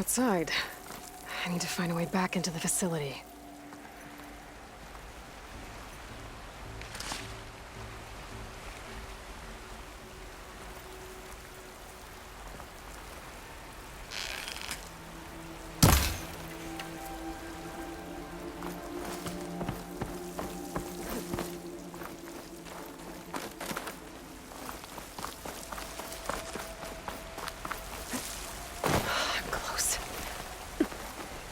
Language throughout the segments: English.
outside. I need to find a way back into the facility.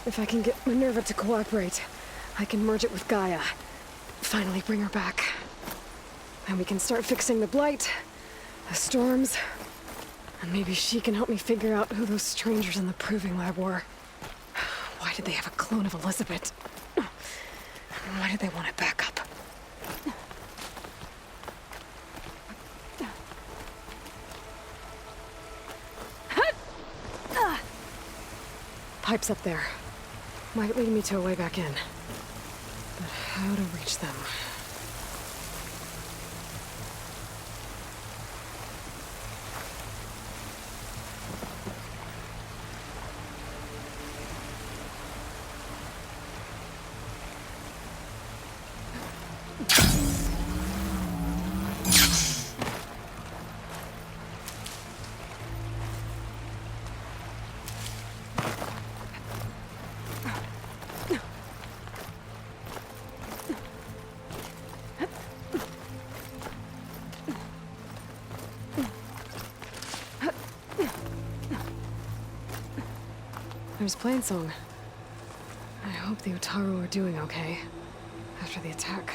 If I can get Minerva to cooperate, I can merge it with Gaia. Finally bring her back. And we can start fixing the Blight, the storms, and maybe she can help me figure out who those strangers in the Proving Lab were. Why did they have a clone of Elizabeth? Why did they want it back up? Pipe's up there. Might lead me to a way back in. But how to reach them? There's Plainsong. I hope the Utaru are doing okay after the attack.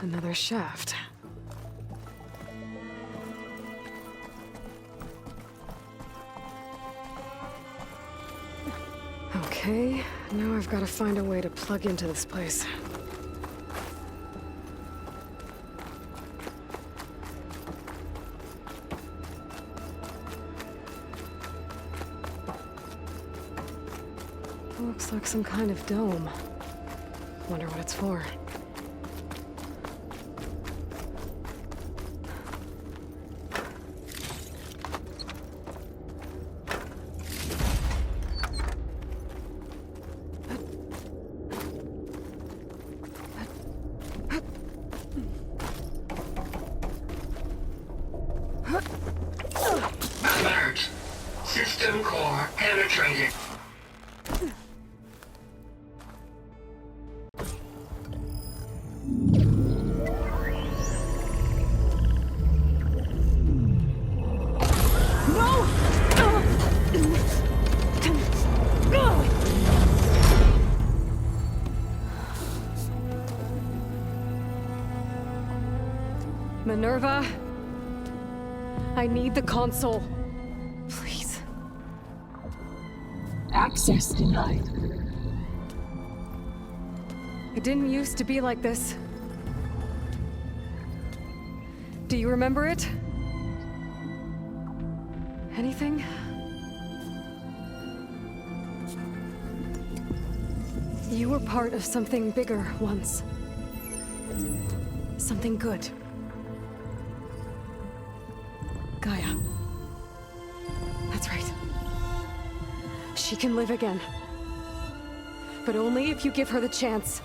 Another shaft. Okay, now I've got to find a way to plug into this place. Looks like some kind of dome. Wonder what it's for. Alert! System core penetrated. Minerva, I need the console. Please. Access denied. It didn't used to be like this. Do you remember it? Anything? You were part of something bigger once. Something good. Gaia. That's right. She can live again. But only if you give her the chance.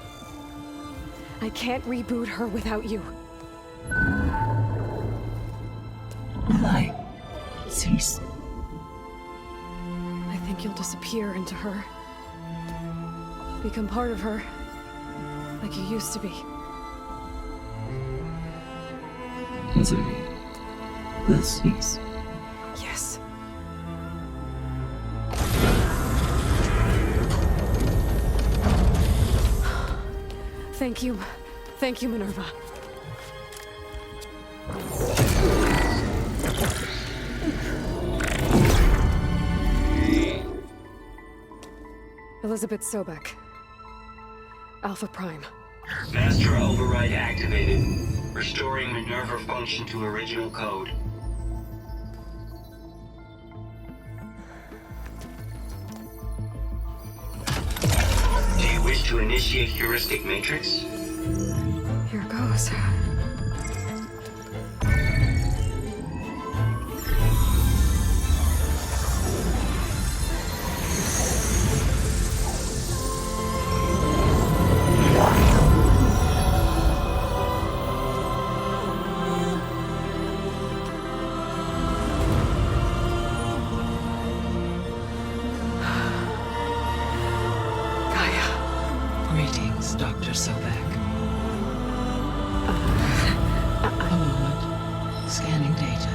I can't reboot her without you. Light. Cease. I think you'll disappear into her. Become part of her. Like you used to be. Misery will cease. Yes. Thank you. Thank you, Minerva. Elizabeth Sobek. Alpha Prime. Master override activated. Restoring Minerva function to original code. Do you wish to initiate heuristic matrix? Here goes. Greetings, Dr. Sobek. A moment. Scanning data.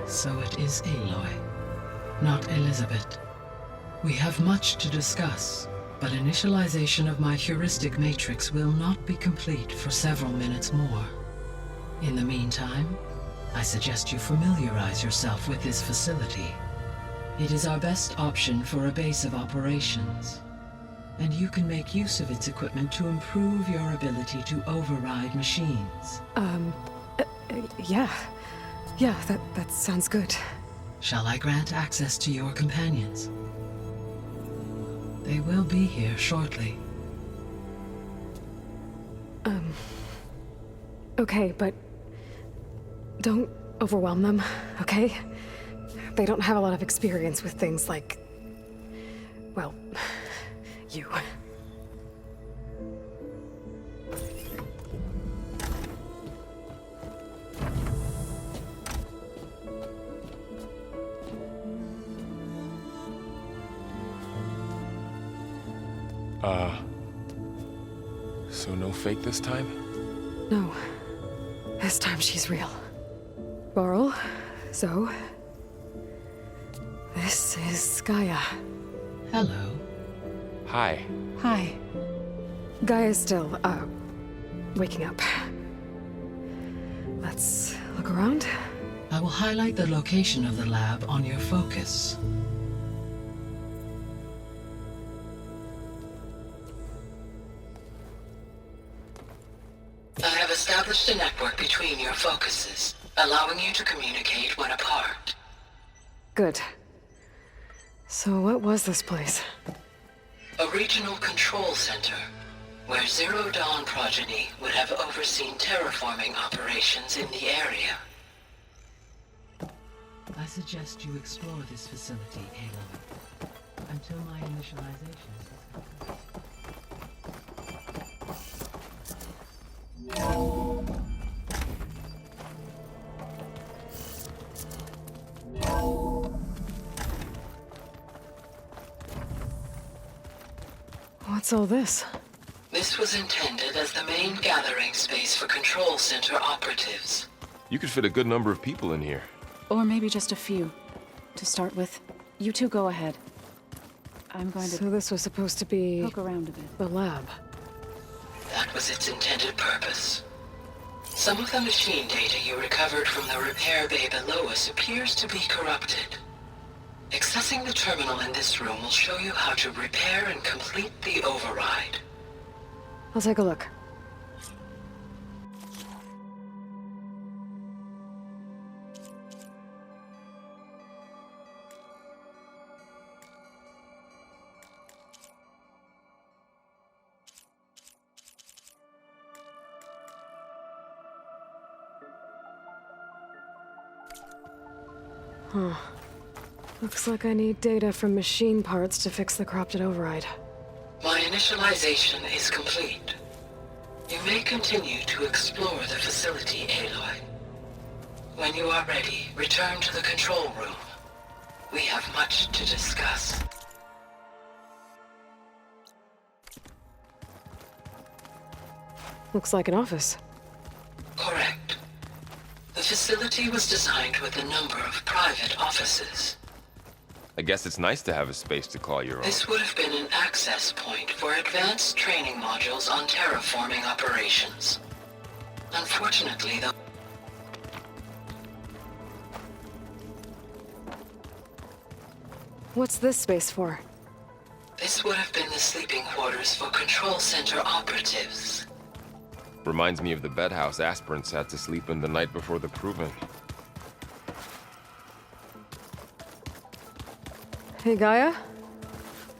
So it is Aloy, not Elizabeth. We have much to discuss, but initialization of my heuristic matrix will not be complete for several minutes more. In the meantime, I suggest you familiarize yourself with this facility. It is our best option for a base of operations, and you can make use of its equipment to improve your ability to override machines. Yeah. Yeah, that sounds good. Shall I grant access to your companions? They will be here shortly. Okay, but don't overwhelm them, okay? They don't have a lot of experience with things like, well, you. So no fake this time? No. This time she's real. Laurel, Zoe. This is Gaia. Hello. Hi. Hi. Gaia's still, waking up. Let's look around. I will highlight the location of the lab on your focus. I have established a network between your focuses, allowing you to communicate when apart. Good. So what was this place? A regional control center, where Zero Dawn progeny would have overseen terraforming operations in the area. I suggest you explore this facility, Aloy, until my initialization is complete. What's all this? This was intended as the main gathering space for control center operatives. You could fit a good number of people in here. Or maybe just a few. To start with, you two go ahead. I'm going to So this was supposed to be poke around a bit. the lab. That was its intended purpose. Some of the machine data you recovered from the repair bay below us appears to be corrupted. Accessing the terminal in this room will show you how to repair and complete the override. I'll take a look. Huh. Looks like I need data from machine parts to fix the corrupted override. My initialization is complete. You may continue to explore the facility, Aloy. When you are ready, return to the control room. We have much to discuss. Looks like an office. Correct. facility was designed with a number of private offices. I guess it's nice to have a space to call your own. This would have been an access point for advanced training modules on terraforming operations. Unfortunately, though, What's this space for? this would have been the sleeping quarters for control center operatives. Reminds me of the bedhouse aspirants had to sleep in the night before the proving. Hey, Gaia?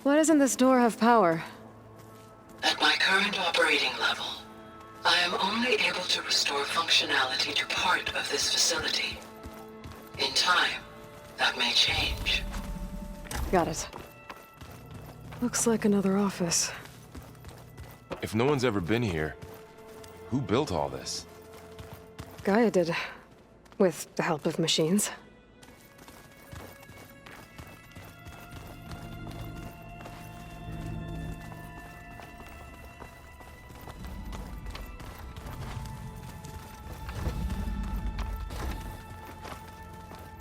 Why doesn't this door have power? At my current operating level, I am only able to restore functionality to part of this facility. In time, that may change. Got it. Looks like another office. If no one's ever been here, who built all this? Gaia did. With the help of machines.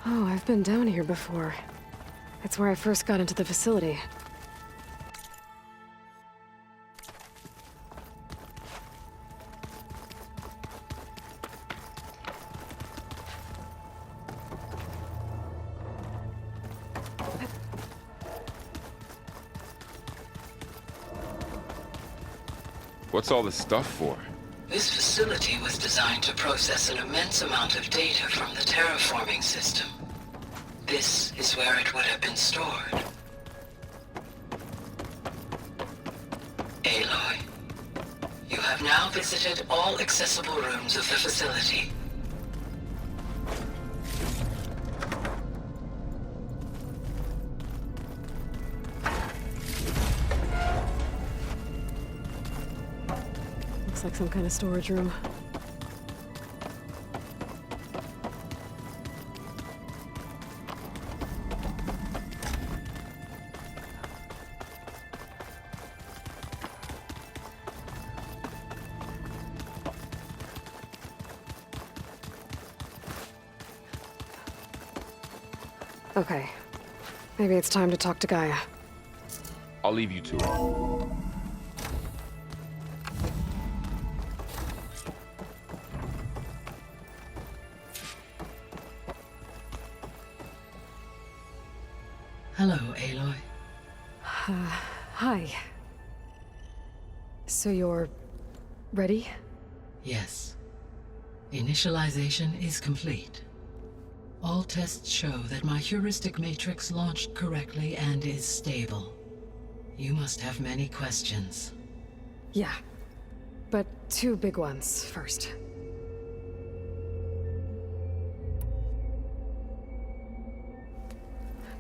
Oh, I've been down here before. It's where I first got into the facility. What's all this stuff for? This facility was designed to process an immense amount of data from the terraforming system. This is where it would have been stored. Aloy, you have now visited all accessible rooms of the facility. Looks like some kind of storage room. Okay. Maybe it's time to talk to Gaia. I'll leave you to it. Hello, Aloy. Hi. So you're... ready? Yes. Initialization is complete. All tests show that my heuristic matrix launched correctly and is stable. You must have many questions. Yeah. But two big ones first.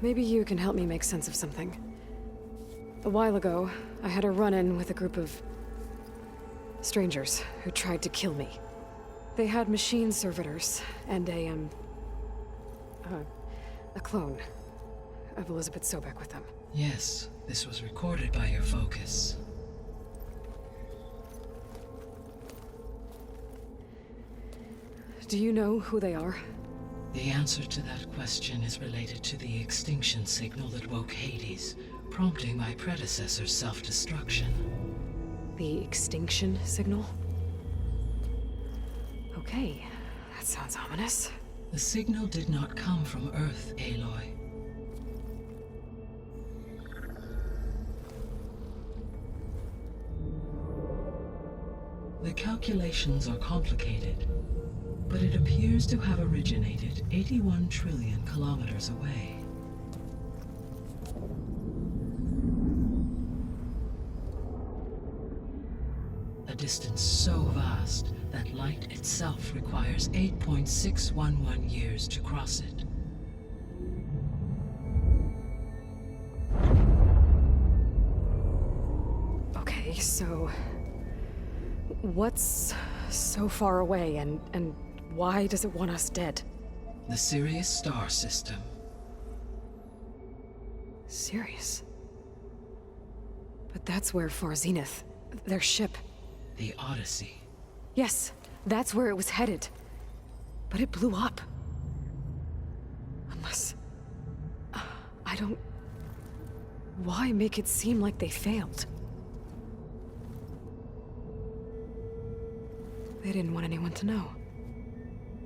Maybe you can help me make sense of something. A while ago, I had a run-in with a group of... strangers who tried to kill me. They had machine servitors and a clone of Elizabeth Sobek with them. Yes, this was recorded by your focus. Do you know who they are? The answer to that question is related to the extinction signal that woke Hades, prompting my predecessor's self-destruction. The extinction signal? Okay, that sounds ominous. The signal did not come from Earth, Aloy. The calculations are complicated, but it appears to have originated 81 trillion kilometers away. A distance so vast that light itself requires 8.611 years to cross it. Okay, so... what's so far away, and why does it want us dead? The Sirius star system. Sirius? But that's where Far Zenith, their ship... The Odyssey. Yes, that's where it was headed. But it blew up. Unless... I don't... Why make it seem like they failed? They didn't want anyone to know.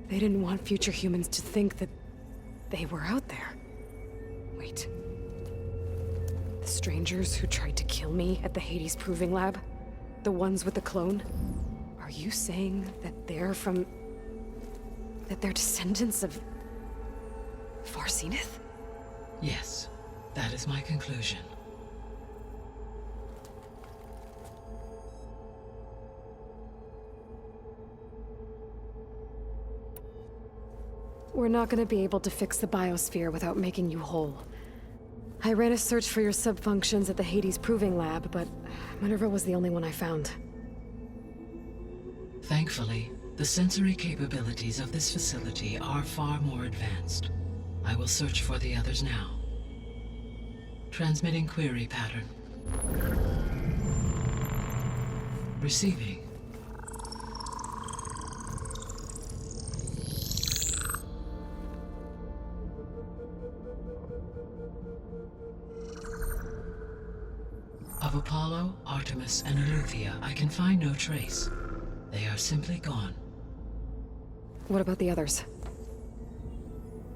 They didn't want future humans to think that they were out there. Wait. The strangers who tried to kill me at the Hades Proving Lab? The ones with the clone? Are you saying that they're from... that they're descendants of... Far Zenith? Yes, that is my conclusion. We're not gonna be able to fix the biosphere without making you whole. I ran a search for your subfunctions at the Hades Proving Lab, but Minerva was the only one I found. Thankfully, the sensory capabilities of this facility are far more advanced. I will search for the others now. Transmitting query pattern. Receiving. Of Apollo, Artemis, and Eleuthia, I can find no trace. They are simply gone. What about the others?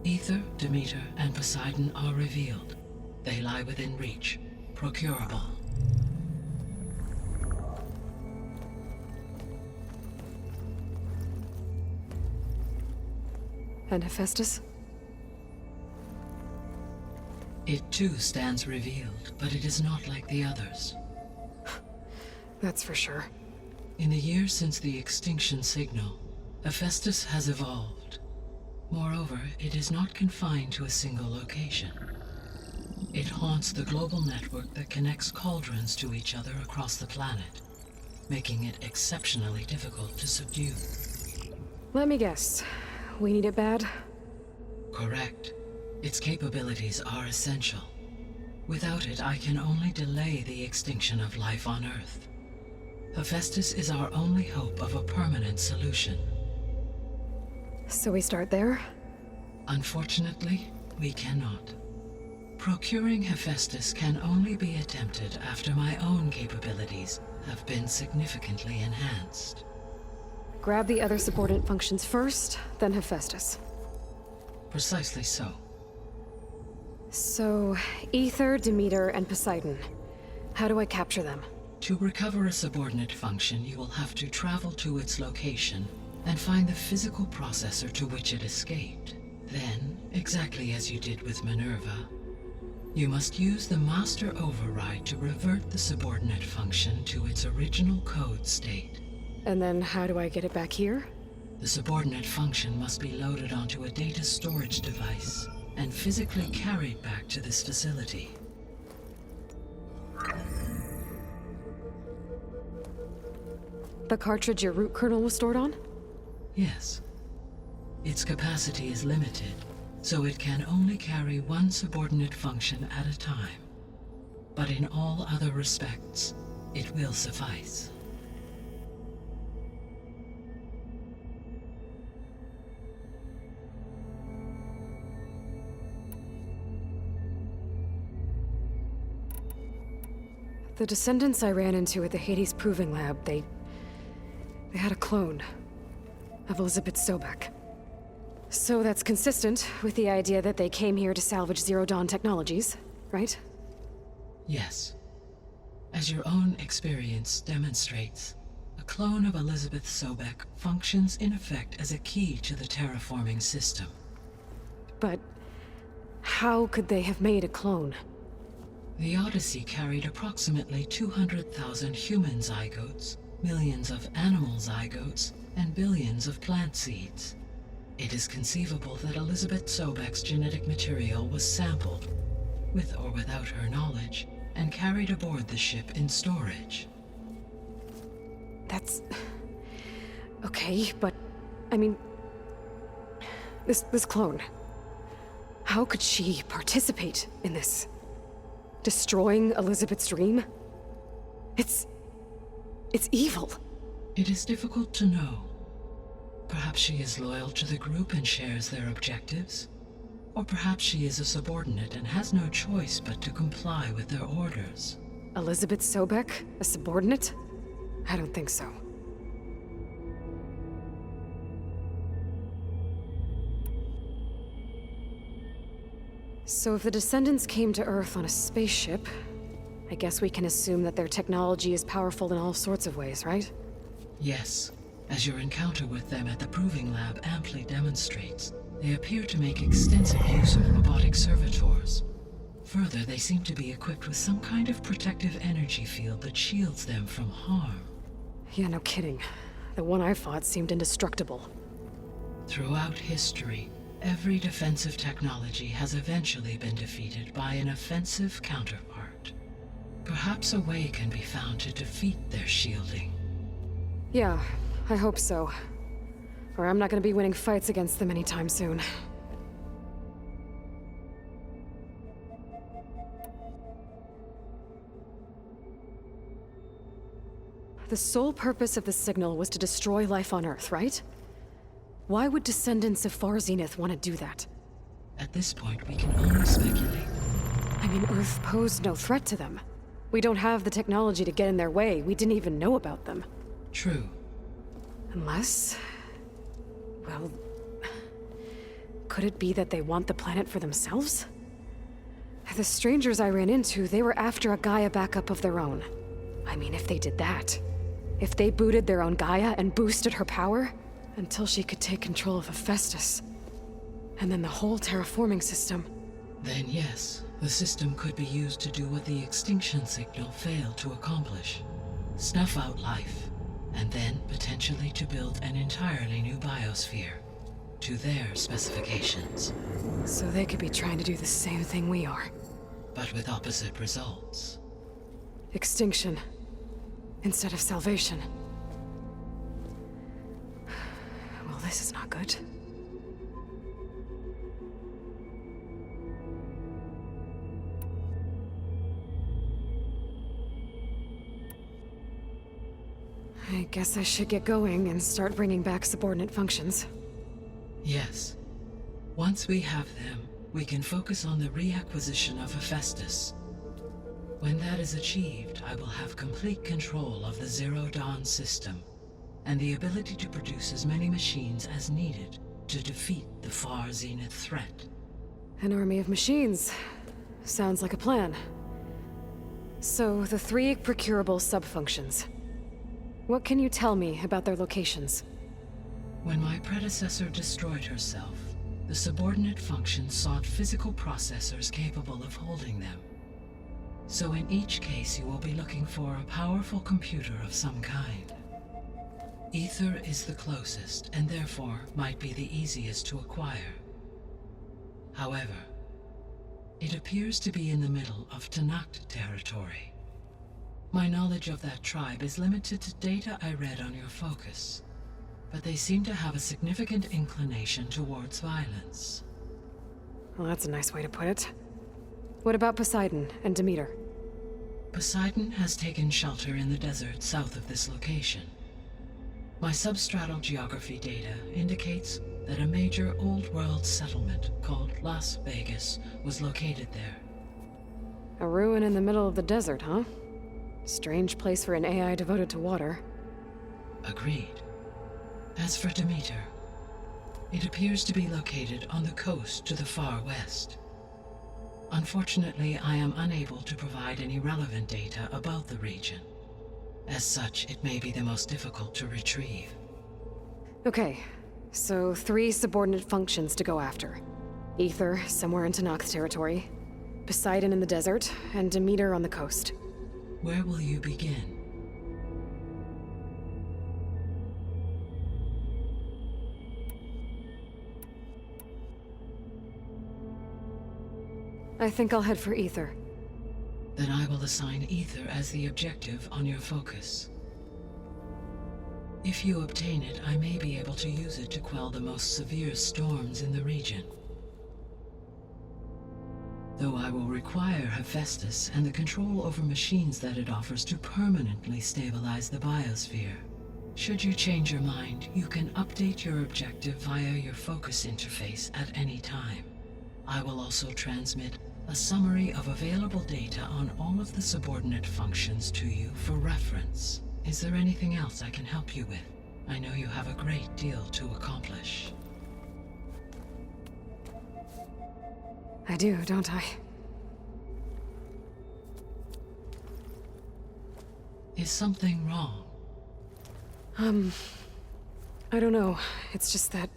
Aether, Demeter, and Poseidon are revealed. They lie within reach, procurable. And Hephaestus? It too stands revealed, but it is not like the others. That's for sure. In the years since the extinction signal, Hephaestus has evolved. Moreover, it is not confined to a single location. It haunts the global network that connects cauldrons to each other across the planet, making it exceptionally difficult to subdue. Let me guess. We need it bad? Correct. Its capabilities are essential. Without it, I can only delay the extinction of life on Earth. Hephaestus is our only hope of a permanent solution. So we start there? Unfortunately, we cannot. Procuring Hephaestus can only be attempted after my own capabilities have been significantly enhanced. Grab the other subordinate functions first, then Hephaestus. Precisely so. So, Aether, Demeter, and Poseidon. How do I capture them? To recover a subordinate function, you will have to travel to its location and find the physical processor to which it escaped. Then, exactly as you did with Minerva, you must use the master override to revert the subordinate function to its original code state. And then how do I get it back here? The subordinate function must be loaded onto a data storage device and physically carried back to this facility. The cartridge your root kernel was stored on? Yes. Its capacity is limited, so it can only carry one subordinate function at a time. But in all other respects, it will suffice. The descendants I ran into at the Hades Proving Lab, they had a clone of Elizabeth Sobek. So that's consistent with the idea that they came here to salvage Zero Dawn technologies, right? Yes. As your own experience demonstrates, a clone of Elizabeth Sobek functions in effect as a key to the terraforming system. But how could they have made a clone? The Odyssey carried approximately 200,000 human zygotes, millions of animal zygotes, and billions of plant seeds. It is conceivable that Elizabeth Sobek's genetic material was sampled, with or without her knowledge, and carried aboard the ship in storage. That's... okay, but... I mean... This clone... How could she participate in this? Destroying Elizabeth's dream? It's evil. It is difficult to know, Perhaps she is loyal to the group and shares their objectives. Or perhaps she is a subordinate and has no choice but to comply with their orders. Elizabeth Sobek? A subordinate? I don't think so. So if the Descendants came to Earth on a spaceship, I guess we can assume that their technology is powerful in all sorts of ways, right? Yes, as your encounter with them at the Proving Lab amply demonstrates, they appear to make extensive use of robotic servitors. Further, they seem to be equipped with some kind of protective energy field that shields them from harm. Yeah, no kidding. The one I fought seemed indestructible. Throughout history, every defensive technology has eventually been defeated by an offensive counterpart. Perhaps a way can be found to defeat their shielding. Yeah, I hope so. Or I'm not gonna be winning fights against them anytime soon. The sole purpose of the signal was to destroy life on Earth, right? Why would descendants of Far Zenith want to do that? At this point, we can only speculate. I mean, Earth posed no threat to them. We don't have the technology to get in their way. We didn't even know about them. True. Unless... well... could it be that they want the planet for themselves? The strangers I ran into, they were after a Gaia backup of their own. I mean, if they did that... if they booted their own Gaia and boosted her power... until she could take control of Hephaestus. And then the whole terraforming system... Then yes, the system could be used to do what the extinction signal failed to accomplish. Snuff out life, and then potentially to build an entirely new biosphere, to their specifications. So they could be trying to do the same thing we are. But with opposite results. Extinction. Instead of salvation. Well, this is not good. I guess I should get going and start bringing back subordinate functions. Yes. Once we have them, we can focus on the reacquisition of Hephaestus. When that is achieved, I will have complete control of the Zero Dawn system, and the ability to produce as many machines as needed to defeat the Far Zenith threat. An army of machines. Sounds like a plan. So, the 3 procurable sub-functions. What can you tell me about their locations? When my predecessor destroyed herself, the subordinate functions sought physical processors capable of holding them. So in each case you will be looking for a powerful computer of some kind. Ether is the closest, and therefore might be the easiest to acquire. However, it appears to be in the middle of Tenakth territory. My knowledge of that tribe is limited to data I read on your focus, but they seem to have a significant inclination towards violence. Well, that's a nice way to put it. What about Poseidon and Demeter? Poseidon has taken shelter in the desert south of this location. My substratal geography data indicates that a major old-world settlement called Las Vegas was located there. A ruin in the middle of the desert, huh? Strange place for an AI devoted to water. Agreed. As for Demeter, it appears to be located on the coast to the far west. Unfortunately, I am unable to provide any relevant data about the region. As such, it may be the most difficult to retrieve. Okay, so 3 subordinate functions to go after. Ether, somewhere in Tenakth territory. Poseidon in the desert, and Demeter on the coast. Where will you begin? I think I'll head for Ether. Then I will assign Ether as the objective on your focus. If you obtain it, I may be able to use it to quell the most severe storms in the region. Though I will require Hephaestus and the control over machines that it offers to permanently stabilize the biosphere. Should you change your mind, you can update your objective via your focus interface at any time. I will also transmit a summary of available data on all of the subordinate functions to you for reference. Is there anything else I can help you with? I know you have a great deal to accomplish. I do, don't I? Is something wrong? I don't know. It's just that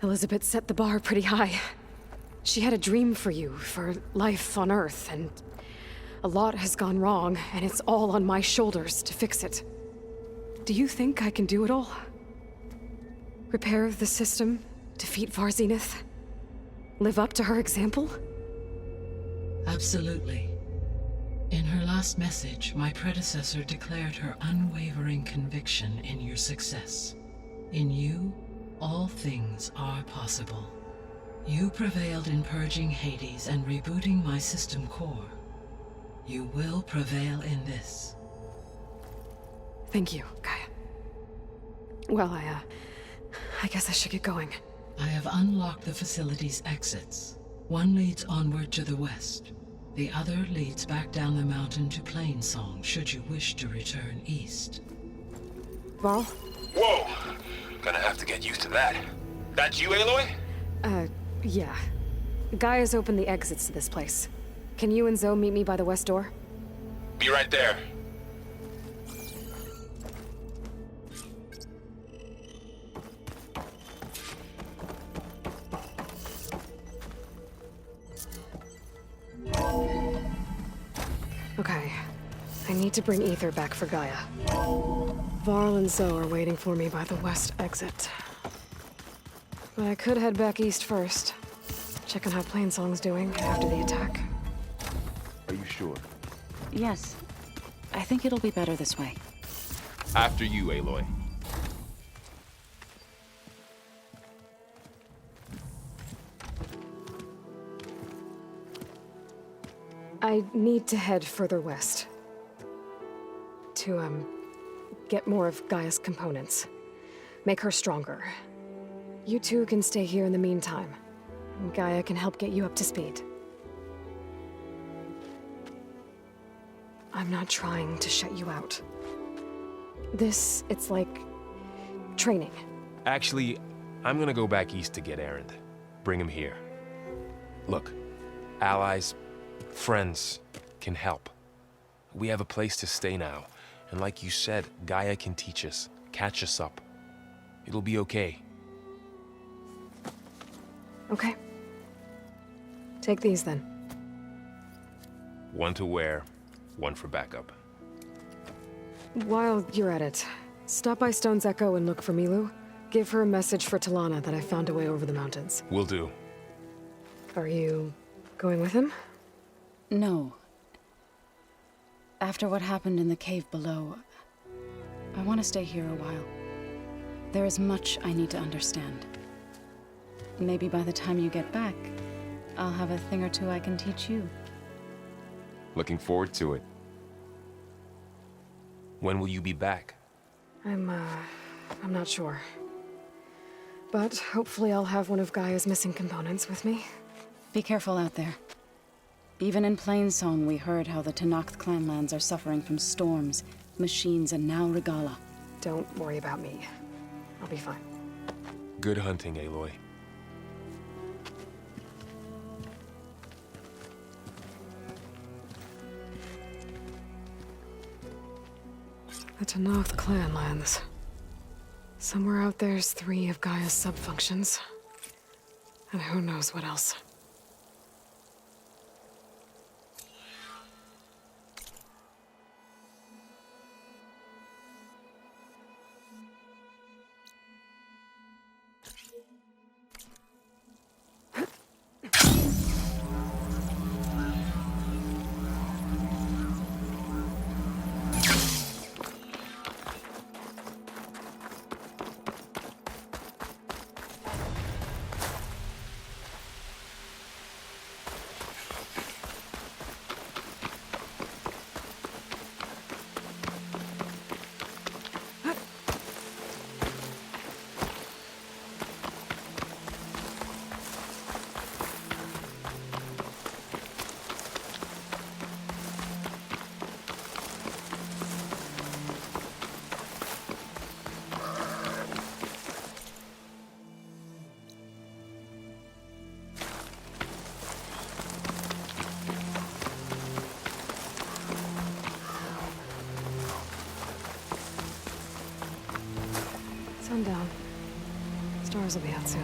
Elizabeth set the bar pretty high. She had a dream for you, for life on Earth, and a lot has gone wrong, and it's all on my shoulders to fix it. Do you think I can do it all? Repair the system, defeat Varzenith, live up to her example? Absolutely. In her last message, my predecessor declared her unwavering conviction in your success. In you, all things are possible. You prevailed in purging Hades and rebooting my system core. You will prevail in this. Thank you, Gaia. Well, I guess I should get going. I have unlocked the facility's exits. One leads onward to the west. The other leads back down the mountain to Plainsong, should you wish to return east. Varl? Whoa! Gonna have to get used to that. That's you, Aloy? Yeah. Gaia's opened the exits to this place. Can you and Zoe meet me by the west door? Be right there. Okay. I need to bring Ether back for Gaia. Varl and Zoe are waiting for me by the west exit. But I could head back east first. Check on how Plainsong's doing after the attack. Are you sure? Yes. I think it'll be better this way. After you, Aloy. I need to head further west. To, get more of Gaia's components. Make her stronger. You two can stay here in the meantime. And Gaia can help get you up to speed. I'm not trying to shut you out. It's like training. Actually, I'm gonna go back east to get Erend. Bring him here. Look, allies, friends can help. We have a place to stay now. And like you said, Gaia can teach us, catch us up. It'll be okay. Okay. Take these then. One to wear, one for backup. While you're at it, stop by Stone's Echo and look for Milu. Give her a message for Talana that I found a way over the mountains. Will do. Are you going with him? No. After what happened in the cave below, I want to stay here a while. There is much I need to understand. Maybe by the time you get back, I'll have a thing or two I can teach you. Looking forward to it. When will you be back? I'm not sure. But hopefully I'll have one of Gaia's missing components with me. Be careful out there. Even in Plainsong, we heard how the Tenakth clanlands are suffering from storms, machines, and now Regala. Don't worry about me. I'll be fine. Good hunting, Aloy. The Tenakth clanlands. Somewhere out there's 3 of Gaia's sub-functions. And who knows what else. Stars will be out soon.